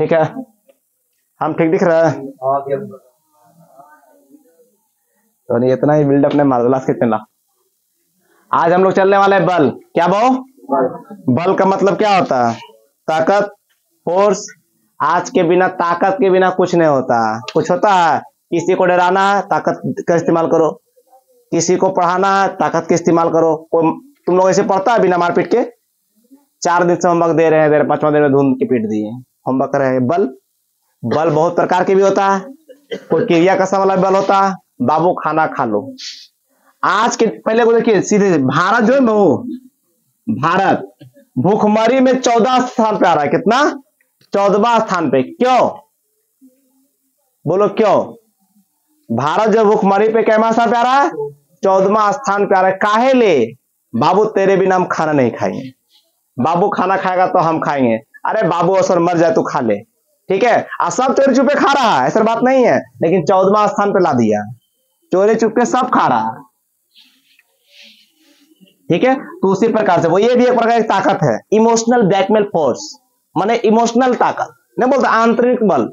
ठीक है, हम ठीक दिख रहे हैं? तो नहीं, इतना ही बिल्डअप ने मार कितना। आज हम लोग चलने वाले हैं बल। क्या वो बल का मतलब क्या होता है? ताकत, फोर्स। आज के बिना ताकत के बिना कुछ नहीं होता। कुछ होता है? किसी को डराना है, ताकत का इस्तेमाल करो। किसी को पढ़ाना है, ताकत का इस्तेमाल करो। तुम लोग ऐसे पढ़ता है बिना मारपीट के? 4 दिन से होमवर्क दे रहे हैं, 5वां दिन में धूम की पीट दिए, होमवर्क कर रहे हैं। बल बहुत प्रकार के भी होता है। कोई क्रिया का वाला बल होता है। बाबू खाना खा लो। आज के पहले को देखिए, सीधे भारत जो है वो, भारत भूखमरी में 14 स्थान पे आ रहा है। कितना? 14वां स्थान पे। क्यों? बोलो क्यों? भारत जो भूखमरी पे कैमा स्थान पे आ रहा है? 14वां स्थान पे आ रहा है। काहे ले? बाबू तेरे बिना हम खाना नहीं खाएंगे। बाबू खाना खाएगा तो हम खाएंगे। अरे बाबू असर मर जाए तो खा ले, ठीक है। सब चोरी चुपे खा रहा है, ऐसा बात नहीं है, लेकिन 14वां स्थान पे ला दिया। चोरी चुपके सब खा रहा है, ठीक है। तो उसी प्रकार से वो ये भी एक प्रकार की ताकत है। इमोशनल ब्लैकमेल फोर्स, माने इमोशनल ताकत नहीं बोलते, आंतरिक बल,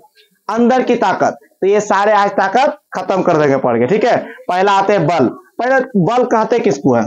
अंदर की ताकत। तो ये सारे आज ताकत खत्म कर देंगे पढ़ के, ठीक है। पहला आते हैं बल। पहले बल कहते किसको है?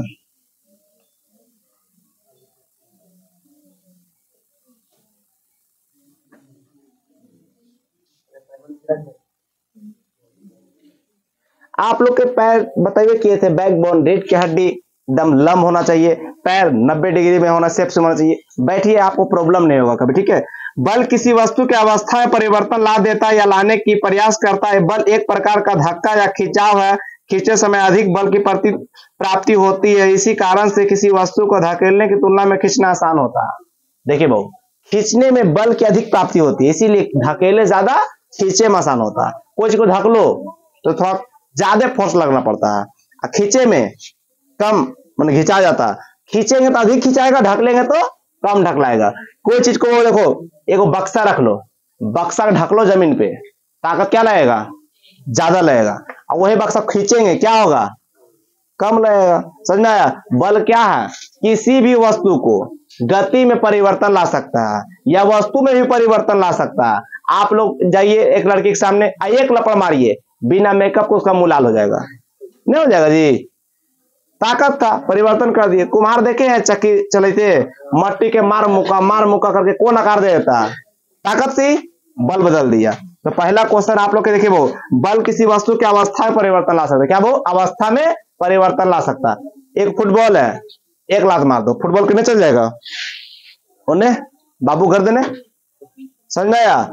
आप लोग के पैर बताइए किए थे, बैकबोन, रीढ़ की हड्डी एकदम लम होना चाहिए, पैर 90 डिग्री में होना, शेप से होना चाहिए। बैठिए, आपको प्रॉब्लम नहीं होगा कभी, ठीक है। बल किसी वस्तु की अवस्था में परिवर्तन ला देता है या लाने की प्रयास करता है। बल एक प्रकार का धक्का या खिंचाव है। खींचे समय अधिक बल की प्राप्ति होती है। इसी कारण से किसी वस्तु को धकेलने की तुलना में खींचना आसान होता है। देखिए बहु, खींचने में बल की अधिक प्राप्ति होती है, इसीलिए धकेले ज्यादा, खींचे में आसान होता है। कोई चीज को धकलो तो थोड़ा ज्यादा फोर्स लगना पड़ता है, खींचे में कम, मतलब खिंचा जाता है। खींचेंगे तो अधिक खिंचाएगा, ढकलेंगे तो कम ढकलाएगा। कोई चीज को देखो, एक बक्सा रख लो, बक्सा ढक लो जमीन पे, ताकत क्या लगेगा? ज्यादा लगेगा। और वही बक्सा खींचेंगे, क्या होगा? कम लगेगा। समझ में आया? बल क्या है? किसी भी वस्तु को गति में परिवर्तन ला सकता है या वस्तु में भी परिवर्तन ला सकता है। आप लोग जाइए एक लड़की के सामने, एक लपड़ मारिए, बिना मेकअप को उसका मुंह लाल हो जाएगा, नहीं हो जाएगा जी? ताकत था, परिवर्तन कर दिए। कुम्हार देखे हैं चक्की चलते, मट्टी के मार मुका करके कौन आकार दे देता? ताकत से बल बदल दिया। तो पहला क्वेश्चन आप लोग के देखिए, वो बल किसी वस्तु की अवस्था में परिवर्तन ला सकता है। क्या वो अवस्था में परिवर्तन ला सकता है? एक फुटबॉल है, एक लात मार दो, फुटबॉल कितने चल जाएगा? उन्हें बाबू घर देने, समझ में आया?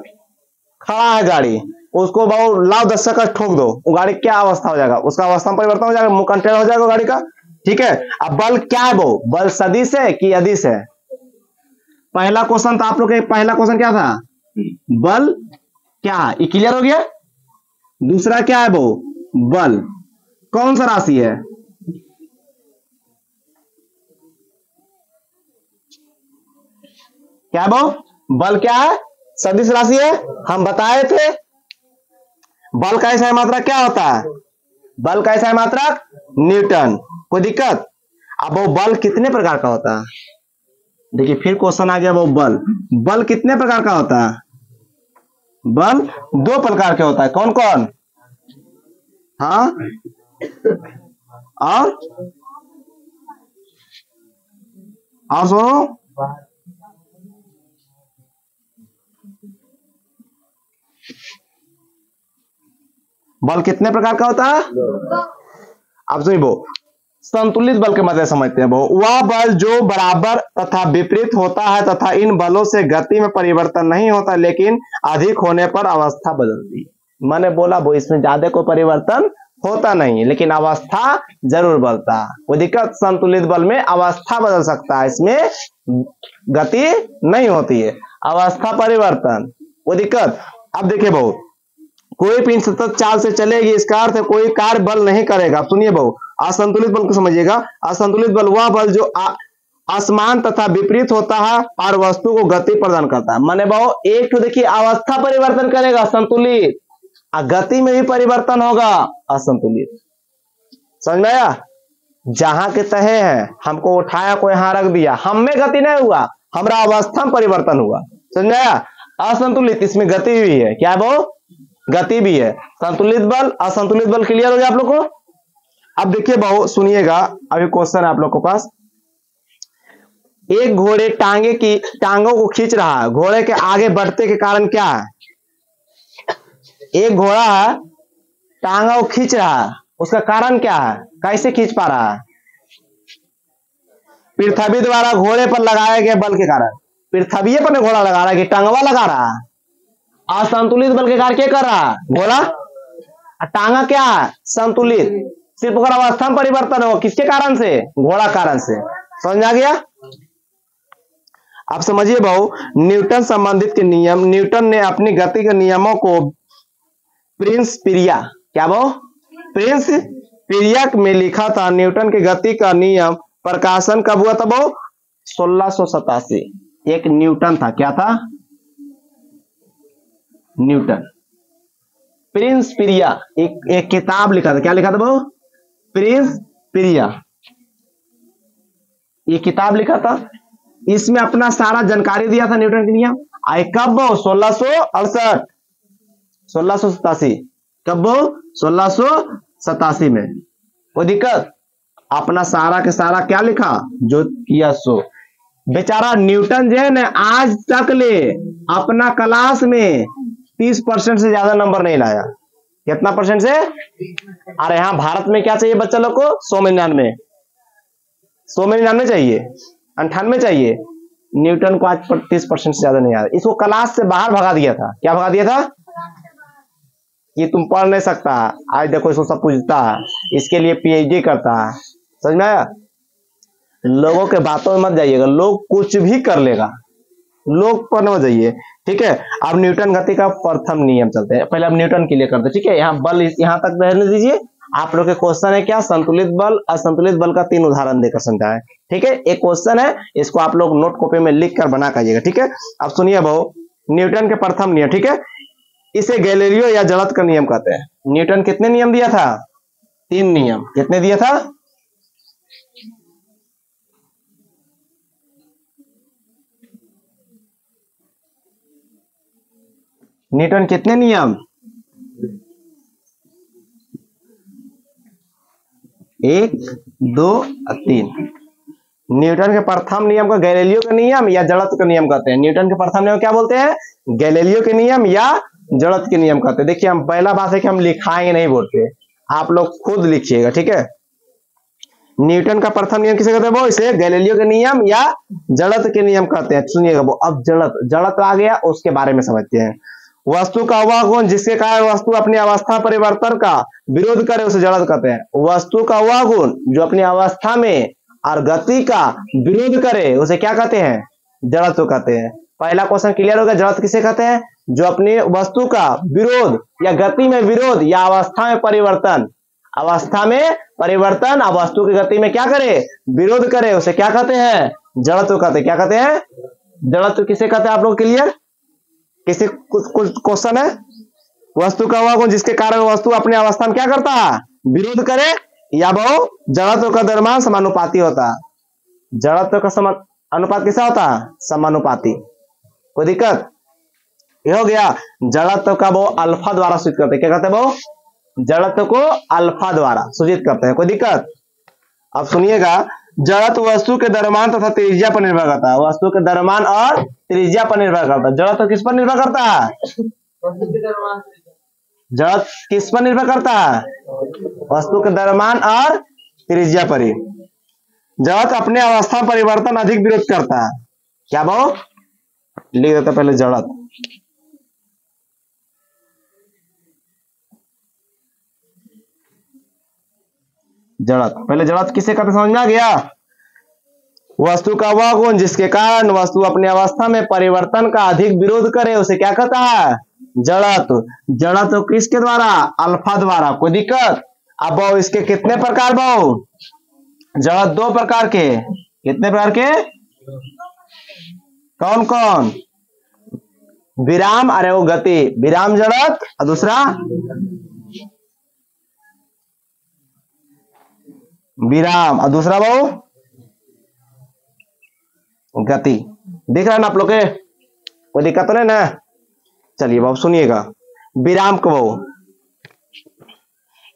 खड़ा है गाड़ी, उसको बाबू लाओ 10 का ठोक दो, वो गाड़ी क्या अवस्था हो जाएगा? उसका अवस्था में परिवर्तन हो जाएगा, मुंह कंटेन हो जाएगा गाड़ी का, ठीक है। अब बल क्या है? वो बल सदिश है कि अदिश है? पहला क्वेश्चन था आप लोग के, पहला क्वेश्चन क्या था? बल क्या है, ये क्लियर हो गया। दूसरा क्या है? वो बल कौन सा राशि है? क्या है वो? बल क्या है? सदिश राशि है, हम बताए थे। बल का ऐसा मात्रक क्या होता है? बल का ऐसा मात्रक न्यूटन। कोई दिक्कत? अब वो बल कितने प्रकार का होता है? देखिए फिर क्वेश्चन आ गया, वो बल कितने प्रकार का होता है? बल 2 प्रकार के होता है। कौन कौन? हाँ, और सुनो, बल कितने प्रकार का होता है? अब सुनिए, वो संतुलित बल के मतलब समझते हैं। वह बल जो बराबर तथा विपरीत होता है तथा इन बलों से गति में परिवर्तन नहीं होता, लेकिन अधिक होने पर अवस्था बदलती है। मैंने बोला वो इसमें ज्यादा कोई परिवर्तन होता नहीं, लेकिन अवस्था जरूर बदलता है। वो दिक्कत, संतुलित बल में अवस्था बदल सकता है, इसमें गति नहीं होती है, अवस्था परिवर्तन, वो दिक्कत। अब देखिए बहु, कोई पिंड सतत चाल से चलेगी, इसका अर्थ है कोई कार्य बल नहीं करेगा। सुनिए बहु, असंतुलित बल को समझिएगा। असंतुलित बल वह बल जो असमान तथा विपरीत होता है और वस्तु को गति प्रदान करता है। माने बहु, एक तो देखिए अवस्था परिवर्तन करेगा संतुलित, गति में भी परिवर्तन होगा असंतुलित। समझ में आया? जहां के तहे हैं, हमको उठाया कोई यहां रख दिया, हम में गति नहीं हुआ, हमारा अवस्था में परिवर्तन हुआ। समझ में आया? असंतुलित, इसमें गति भी है, क्या है वो, गति भी है। संतुलित बल, असंतुलित बल, क्लियर हो गया आप लोग को। अब देखिए बहु सुनिएगा, अभी क्वेश्चन है आप लोग के पास। एक घोड़े टांगों को खींच रहा है, घोड़े के आगे बढ़ते के कारण क्या है। एक घोड़ा है, टांगों को खींच रहा है, उसका कारण क्या है, कैसे खींच पा रहा है। पृथ्वी द्वारा घोड़े पर लगाए गए बल के कारण, पृथ्वी पर घोड़ा लगा रहा है कि टांगवा लगा रहा है। असंतुलित बल के कारण क्या कर रहा है, घोड़ा। टांगा क्या है, संतुलित, सिर्फ अगर अवस्था में परिवर्तन हो, किसके कारण से, घोड़ा कारण से। समझ आ गया। आप समझिए बहु, न्यूटन संबंधित के नियम, न्यूटन ने अपनी गति के नियमों को प्रिंस पिरिया, क्या वो, प्रिंस पिरिया में लिखा था। न्यूटन की गति का नियम प्रकाशन कब हुआ था वो, 1687। एक न्यूटन था, क्या था, न्यूटन। प्रिंस पिरिया एक किताब लिखा था, क्या लिखा था वो, प्रिंस पिरिया, ये किताब लिखा था। इसमें अपना सारा जानकारी दिया था न्यूटन के नियम। आए कब, 1668, 1687, कब, 1687 में। कोई दिक्कत, अपना सारा के सारा क्या लिखा, जो किया सो। बेचारा न्यूटन जो है ना, आज तक ले अपना क्लास में 30% से ज्यादा नंबर नहीं लाया। कितना परसेंट से, अरे यहाँ भारत में क्या चाहिए बच्चा लोग को, 100 में 99, 100 में 99 चाहिए, 98 चाहिए। न्यूटन को आज 30% से ज्यादा नहीं आया। इसको क्लास से बाहर भगा दिया था। क्या भगा दिया था, ये तुम पढ़ नहीं सकता। आज देखो इसको सब पूछता है, इसके लिए पीएचडी करता है। समझ में आया। लोगों के बातों में मत जाइएगा, लोग कुछ भी कर लेगा, लोग पर मत जाइए, ठीक है। अब न्यूटन गति का प्रथम नियम चलते हैं। पहले अब न्यूटन के लिए करते हैं, ठीक है। यहाँ बल यहाँ तक रहने दीजिए। आप लोग के क्वेश्चन है क्या, संतुलित बल, असंतुलित बल का 3 उदाहरण देकर समझाएं, ठीक है। एक क्वेश्चन है, इसको आप लोग नोट कॉपी में लिख कर बना करिएगा, ठीक है। अब सुनिए बहु, न्यूटन के प्रथम नियम, ठीक है। इसे गैलीलियो या जड़त्व का नियम कहते हैं। न्यूटन कितने नियम दिया था, 3 नियम। कितने दिया था, न्यूटन कितने नियम, 1, 2, 3। न्यूटन के प्रथम नियम को गैलीलियो का नियम या जड़त्व का नियम कहते हैं। न्यूटन के प्रथम नियम क्या बोलते हैं, गैलीलियो के नियम या जड़त्व के नियम कहते हैं। देखिए हम पहला बात है कि हम लिखाएंगे नहीं बोर्ड पे, आप लोग खुद लिखिएगा, ठीक है। न्यूटन का प्रथम नियम किसे कहते हैं, वो इसे गैलीलियो के नियम या जड़त्व के नियम कहते हैं। सुनिएगा वो, अब जड़त्व आ गया, उसके बारे में समझते हैं। वस्तु का वह गुण जिसके कारण वस्तु अपनी अवस्था परिवर्तन का विरोध करे उसे जड़त्व कहते हैं। वस्तु का वह गुण जो अपनी अवस्था में और गति का विरोध करे उसे क्या कहते हैं, जड़त्व कहते हैं। पहला क्वेश्चन क्लियर होगा, जड़त्व किसे कहते हैं, जो अपनी वस्तु का विरोध या गति में विरोध या अवस्था में परिवर्तन, अवस्था में परिवर्तन और वस्तु की गति में क्या करे, विरोध करे, उसे क्या कहते हैं, जड़त्व कहते हैं। क्या कहते हैं, जड़त्व किसे कहते हैं, आप लोग क्लियर। किसी कुछ क्वेश्चन है, वस्तु का वह गुण जिसके कारण वस्तु अपने अवस्था में क्या करता है, विरोध करे या वो जड़त्व का द्रव्यमान समानुपाती होता है। जड़त्व का अनुपात कैसा होता है, समानुपाती। कोई दिक्कत, ये हो गया। जड़त्व का वो अल्फा द्वारा सूचित करते हैं। क्या कहते हैं, वो जड़त्व को अल्फा द्वारा सूचित करते हैं। कोई दिक्कत। अब सुनिएगा, जड़त्व वस्तु के द्रव्यमान तथा त्रिज्या पर निर्भर करता है। वस्तु के द्रव्यमान और त्रिज्या पर निर्भर करता है। जड़त्व किस पर निर्भर करता है, जड़त्व किस पर निर्भर करता है, वस्तु के द्रव्यमान और त्रिज्या पर ही। जड़त्व अपने अवस्था परिवर्तन अधिक विरोध करता है। क्या वो लिख देता पहले, जड़त्व जड़त्व पहले जड़त्व किसे कहते समझ में आ गया। वस्तु का वह गुण जिसके कारण वस्तु अपने अवस्था में परिवर्तन का अधिक विरोध करे उसे क्या कहता है, जड़त्व। जड़त्व किसके द्वारा, अल्फा द्वारा। कोई दिक्कत। अब इसके कितने प्रकार बहु, जड़त्व 2 प्रकार के। कितने प्रकार के, कौन कौन, विराम, अरे वो गति, विराम जड़त्व, और दूसरा विराम, और दूसरा बहु गति। दिख रहा है ना आप लोग के, कोई दिक्कत नहीं ना। चलिए बाबू सुनिएगा, विराम को बाबू,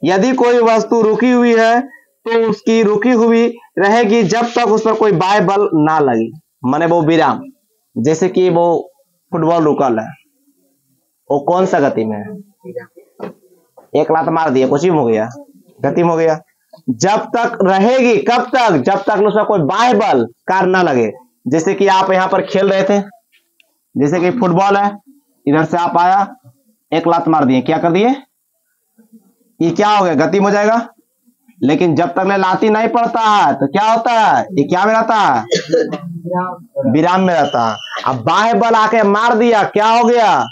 यदि कोई वस्तु रुकी हुई है तो उसकी रुकी हुई रहेगी जब तक उस पर कोई बाह्य बल ना लगे, माने वो विराम। जैसे कि वो फुटबॉल रुकल है, वो कौन सा गति में है, एक लात मार दिया कुछ हो गया, गति में हो गया। जब तक रहेगी, कब तक, जब तक उसका कोई बाह्य बल कार्य ना लगे। जैसे कि आप यहाँ पर खेल रहे थे, जैसे कि फुटबॉल है, इधर से आप आया, एक लात मार दिए, क्या कर दिए, ये क्या हो गया, गति में हो जाएगा। लेकिन जब तक लाती नहीं पड़ता है तो क्या होता है, ये क्या में रहता है, विराम में रहता है। अब बाह्य बल आके मार दिया, क्या हो गया,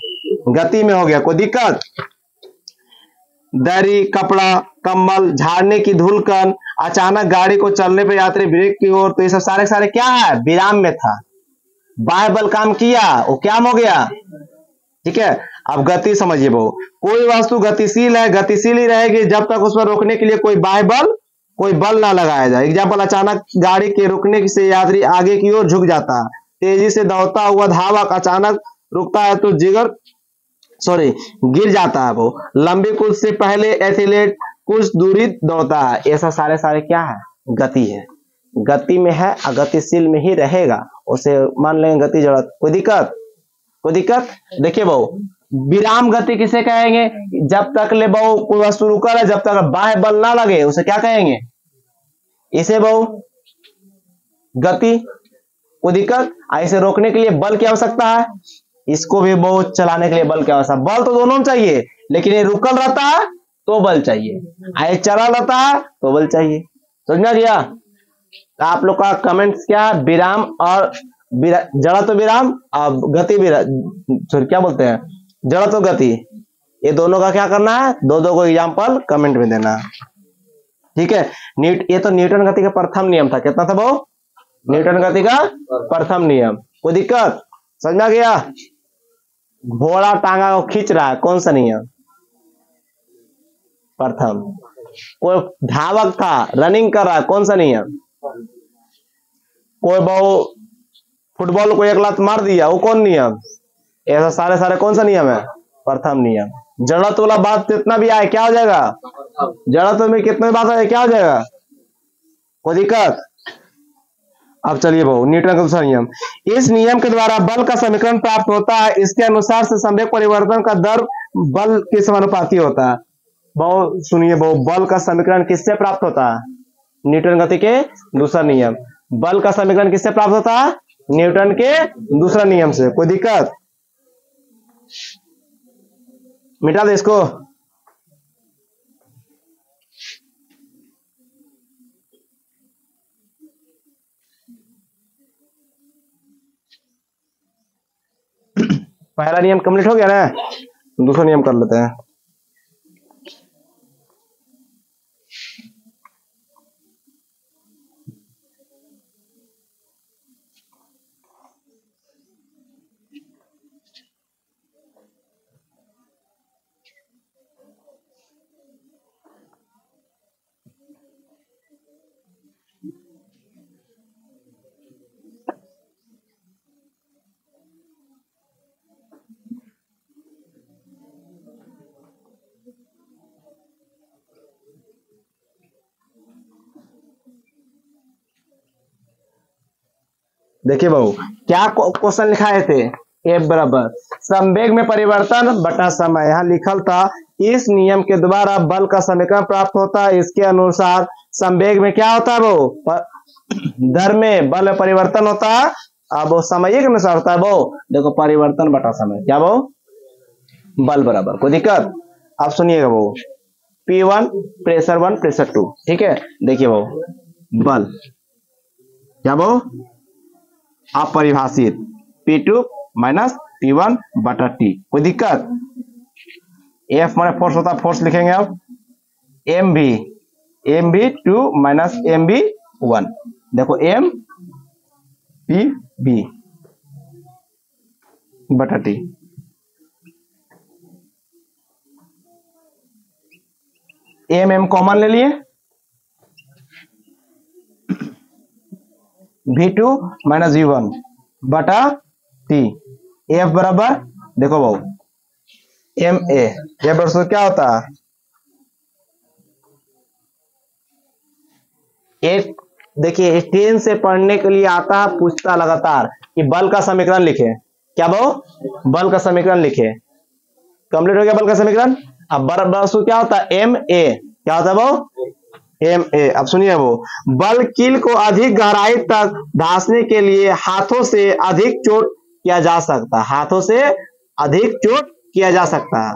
गति में हो गया, कोई दिक्कत। दरी, कपड़ा, कंबल, झाड़ने की धूलकण, अचानक गाड़ी को चलने पर यात्री ब्रेक की ओर, तो ये सब सारे सारे क्या है, विराम में था। बाह्य बल काम किया, वो क्या हो गया, ठीक है। अब गति समझिए वो, कोई वस्तु गतिशील है, गतिशील ही रहेगी जब तक उस पर रोकने के लिए कोई बाह्य बल, कोई बल ना लगाया जाए। एग्जाम्पल, अचानक गाड़ी के रुकने से यात्री आगे की ओर झुक जाता है। तेजी से दौड़ता हुआ धावक अचानक रुकता है तो गिर जाता है वो। लंबी कूद से पहले एथलीट कुछ दूरी दौड़ता है। ऐसा सारे सारे क्या है, गति है, गति में है, गतिशील में ही रहेगा, उसे मान लेंगे गति जड़। कोई दिक्कत, कोई दिक्कत। देखिए बहु, विराम गति किसे कहेंगे, जब तक ले बहु कोई वस्तु रुका है, जब तक बाह्य बल ना लगे, उसे क्या कहेंगे, इसे बहु गति। कोई दिक्कत। इसे रोकने के लिए बल की आवश्यकता है, इसको भी बहुत चलाने के लिए बल की आवश्यकता। बल तो दोनों चाहिए, लेकिन ये रुकल रहता है तो बल चाहिए, ये चला रहता है तो बल चाहिए। समझ गया। आप लोग का कमेंट्स क्या है, विराम और जड़ा तो विराम, अब गति क्या बोलते हैं, जड़ा तो गति, ये दोनों का क्या करना है, दो दो को एग्जाम्पल कमेंट में देना, ठीक है। ये तो न्यूटन गति का प्रथम नियम था। कितना था वो, न्यूटन गति का प्रथम नियम। कोई दिक्कत, समझ में आ गया। घोड़ा टांगा को खींच रहा है, कौन सा नियम, प्रथम। कोई धावक था, रनिंग कर रहा है, कौन सा नियम। कोई बहु फुटबॉल को एक लात मार दिया, वो कौन नियम। ऐसा सारे सारे कौन सा नियम है, प्रथम नियम। जड़त्व वाला बात जितना भी आए क्या हो जाएगा, जड़त्व में कितने बात आए क्या हो जाएगा, कोई दिक्कत। अब चलिए बहु, न्यूटन का दूसरा नियम। इस नियम के द्वारा बल का समीकरण प्राप्त होता है। इसके अनुसार से संवेग परिवर्तन का दर बल के समानुपाती होता है। बहु सुनिए बहु, बल का समीकरण किससे प्राप्त होता है, न्यूटन गति के दूसरा नियम। बल का समीकरण किससे प्राप्त होता है, न्यूटन के दूसरा नियम से। कोई दिक्कत, मिटा दे इसको। पहला नियम कंप्लीट हो गया ना, दूसरा नियम कर लेते हैं। देखिए बहु, क्या क्वेश्चन लिखाए थे, F बराबर संवेग में परिवर्तन बटा समय। यहाँ लिखल था इस नियम के द्वारा बल का समीकरण प्राप्त होता है। इसके अनुसार संवेग में क्या होता है, वो दर में बल परिवर्तन होता है। अब वो समय के अनुसार होता है, वो देखो परिवर्तन बटा समय, क्या वो बल बराबर। कोई दिक्कत। आप सुनिएगा वो, P1 प्रेशर 1 प्रेशर 2, ठीक है। देखिए वो बल क्या वो अपरिभाषित P2 माइनस P1 बटा T। कोई दिक्कत। F माने फोर्स होता है, फोर्स लिखेंगे अब MV 2 माइनस MV 1। देखो MPV बटा T। M कॉमन ले लिए, V2 माइनस V1 बटा T। F बराबर देखो भाऊ एम ए, यह बल सूत्र क्या होता है? एक देखिए 10 से पढ़ने के लिए आता है, पूछता लगातार कि बल का समीकरण लिखे। क्या वो बल का समीकरण लिखे। कंप्लीट हो गया बल का समीकरण। अब बल सूत्र क्या होता है? M A. क्या होता है वो? M A. अब सुनिए, वो बल कील को अधिक गहराई तक धंसने के लिए हाथों से अधिक चोट किया जा सकता है। हाथों से अधिक चोट किया जा सकता है।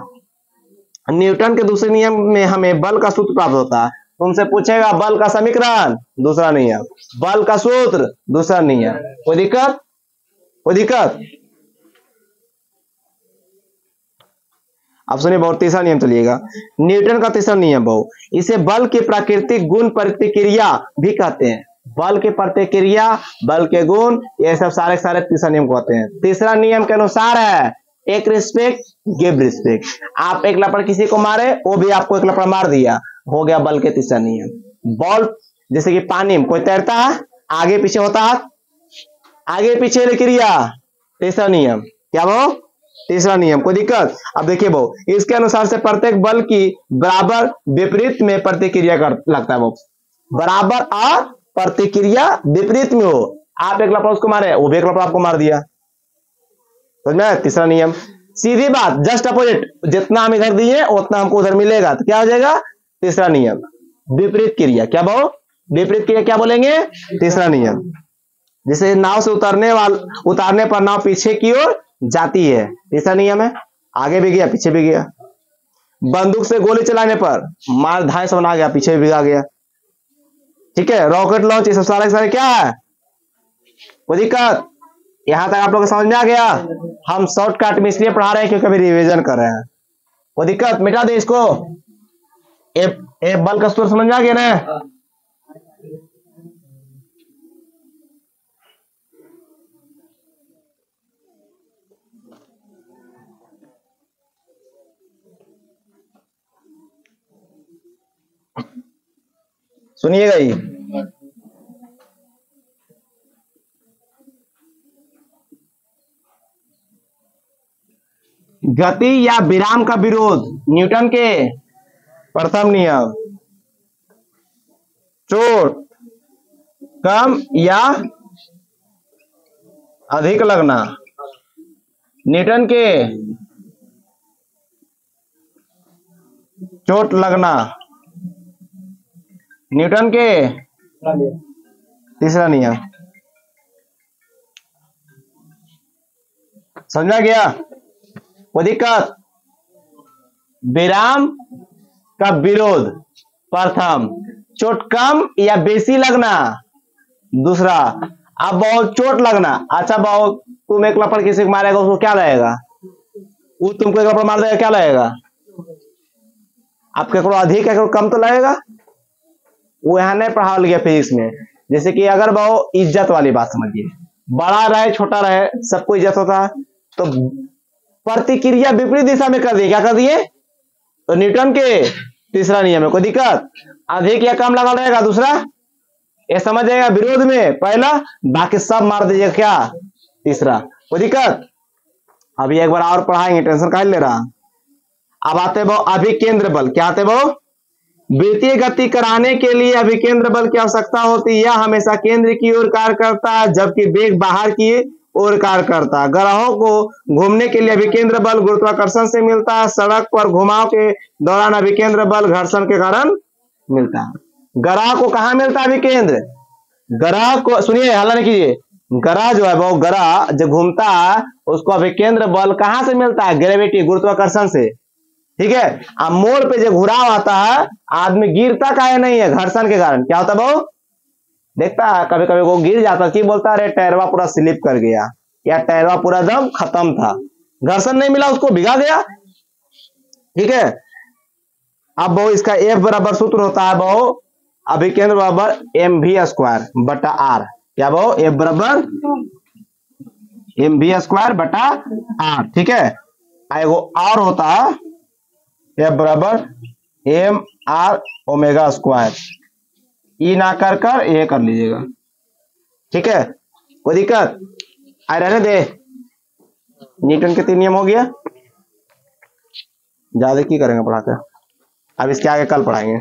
न्यूटन के दूसरे नियम में हमें बल का सूत्र प्राप्त होता है। तुमसे पूछेगा बल का समीकरण, दूसरा नियम, बल का सूत्र, दूसरा नियम। कोई दिक्कत? कोई दिक्कत? अब सुनिए बहुत, तीसरा नियम चलिएगा। न्यूटन का तीसरा नियम बहु, इसे बल की प्राकृतिक गुण प्रतिक्रिया भी कहते हैं। बल की प्रतिक्रिया, बल के गुण, ये सब सारे सारे तीसरा नियम को कहते हैं। तीसरा नियम के अनुसार है एक रिस्पेक्ट गिव रिस्पेक्ट। आप एक लपड़ किसी को मारे, वो भी आपको एक लपड़ मार दिया, हो गया बल के तीसरा नियम। बॉल जैसे कि पानी में कोई तैरता है, आगे पीछे होता है, आगे पीछे क्रिया, तीसरा नियम। क्या वो? तीसरा नियम। कोई दिक्कत? अब देखिए वो, इसके अनुसार से प्रत्येक बल की बराबर विपरीत में प्रतिक्रिया कर लगता है। वो बराबर और प्रतिक्रिया विपरीत में हो। आप एक लपड़ उसको मारे, वो भी एक लपड़ आपको मार दिया, समझ में? तीसरा नियम। सीधी बात, जस्ट अपोजिट, जितना हम इधर दिए उतना हमको उधर मिलेगा, तो क्या हो जाएगा? तीसरा नियम। विपरीत क्रिया, क्या बहु? विपरीत क्रिया क्या बोलेंगे? तीसरा नियम। जैसे नाव से उतारने पर नाव पीछे की ओर जाती है, तीसरा नियम है, आगे भी गया पीछे भी गया। बंदूक से गोली चलाने पर मार धाए से बना गया, पीछे भी आ गया, ठीक है। रॉकेट लॉन्च, ये सब सारे सारे क्या है? कोई दिक्कत? यहां तक आप लोग समझ में आ गया? हम शॉर्टकट में इसलिए पढ़ा रहे हैं क्योंकि अभी रिवीजन कर रहे हैं। कोई दिक्कत? मिटा दे इसको। ए बल का सूत्र समझ में आ गया ना? सुनिएगा ही, गति या विराम का विरोध, न्यूटन के प्रथम नियम। चोट कम या अधिक लगना, न्यूटन के चोट लगना, न्यूटन के तीसरा नियम। समझा गया? कोई दिक्कत? विराम का विरोध प्रथम, चोट कम या बेसी लगना दूसरा। अब बहुत चोट लगना, अच्छा बहुत तुम एक लपड़ किसी को मारेगा, उसको क्या लगेगा? वो तुमको एक लपड़ मार देगा, क्या लगेगा? आपके को अधिक है, कम तो लगेगा। वो यहाँ नहीं पढ़ा गया फिजिक्स में। जैसे कि अगर वो इज्जत वाली बात समझिए, बड़ा रहे छोटा रहे सबको इज्जत होता है, तो प्रतिक्रिया विपरीत दिशा में कर दिए, क्या कर दिए? तो न्यूटन के तीसरा नियम है। कोई दिक्कत? अधिक या कम लगा रहेगा दूसरा, ये समझ जाएगा विरोध में पहला, बाकी सब मार दीजिएगा क्या? तीसरा। कोई दिक्कत? अभी एक बार और पढ़ाएंगे, टेंशन काहे ले रहा। अब आते वो अभिकेंद्र बल। क्या आते वो? वृत्तीय गति कराने के लिए अभिकेंद्र बल की आवश्यकता होती है। यह हमेशा केंद्र की ओर कार्य करता है, जबकि वेग बाहर की ओर कार्य करता है। ग्रहों को घूमने के लिए अभिकेंद्र बल गुरुत्वाकर्षण से मिलता है। सड़क पर घुमाव के दौरान अभिकेंद्र बल घर्षण के कारण मिलता है। ग्रह को कहां मिलता है अभिकेंद्र? ग्रह को सुनिए, हल्ला नहीं कीजिए। ग्रह जो है वो ग्रह जो घूमता है उसको अभिकेंद्र बल कहां से मिलता है? ग्रेविटी, गुरुत्वाकर्षण से, ठीक है। अब मोड़ पे जो घुराव आता है, आदमी गिरता काहे नहीं है? घर्षण के कारण। क्या होता है वो? देखता है कभी कभी वो गिर जाता, की बोलता है अरे टायरवा पूरा स्लिप कर गया, या टायरवा पूरा दम खत्म था, घर्षण नहीं मिला, उसको भिगा गया, ठीक है। अब वो इसका एफ बराबर सूत्र होता है वो अभिकेंद्र बराबर एम वी स्क्वायर बटा आर। क्या वो? एफ बराबर एम वी स्क्वायर बटा आर, ठीक है। एगो और होता है एफ बराबर एम आर ओमेगा स्क्वायर, ई ना कर कर ये कर लीजिएगा, ठीक है। कोई दिक्कत? आ रहने दे। न्यूटन के तीन नियम हो गया। ज्यादा की करेंगे पढ़ाकर, अब इसके आगे कल पढ़ाएंगे।